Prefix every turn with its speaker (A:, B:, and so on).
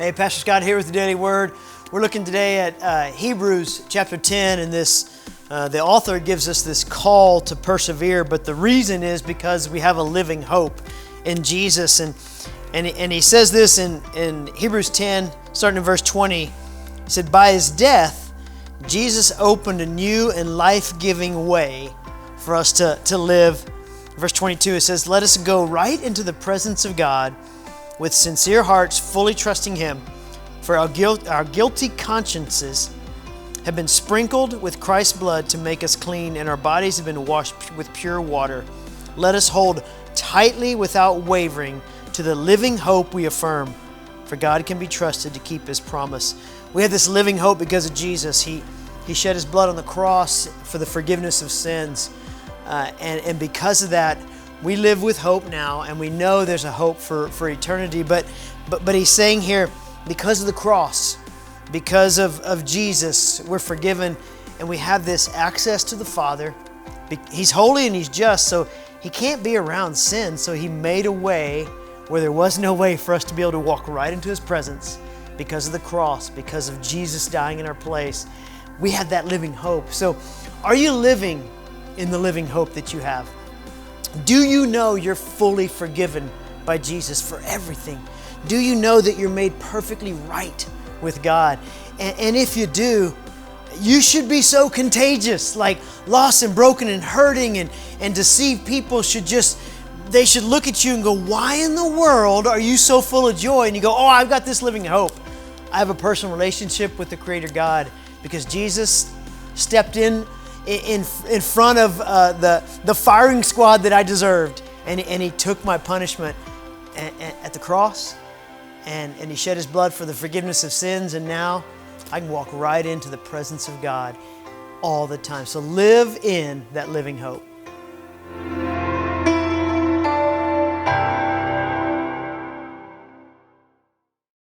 A: Hey, Pastor Scott here with the Daily Word. We're looking today at Hebrews chapter 10, and the author gives us this call to persevere, but the reason is because we have a living hope in Jesus. And he says this in Hebrews 10, starting in verse 20. He said, by his death, Jesus opened a new and life-giving way for us to live. Verse 22, it says, let us go right into the presence of God with sincere hearts, fully trusting Him. For our guilty consciences have been sprinkled with Christ's blood to make us clean, and our bodies have been washed with pure water. Let us hold tightly without wavering to the living hope we affirm, for God can be trusted to keep His promise. We have this living hope because of Jesus. He shed His blood on the cross for the forgiveness of sins. And because of that, we live with hope now, and we know there's a hope for eternity. But he's saying here, because of the cross, because of Jesus, we're forgiven, and we have this access to the Father. He's holy and He's just, so He can't be around sin. So He made a way where there was no way for us to be able to walk right into His presence because of the cross, because of Jesus dying in our place. We have that living hope. So are you living in the living hope that you have? Do you know you're fully forgiven by Jesus for everything? Do you know that you're made perfectly right with God? And if you do, you should be so contagious, like lost and broken and hurting and deceived people they should look at you and go, why in the world are you so full of joy? And you go, oh, I've got this living hope. I have a personal relationship with the Creator God because Jesus stepped in front of the firing squad that I deserved, and He took my punishment at the cross, and He shed His blood for the forgiveness of sins, and now I can walk right into the presence of God all the time. So live in that living hope.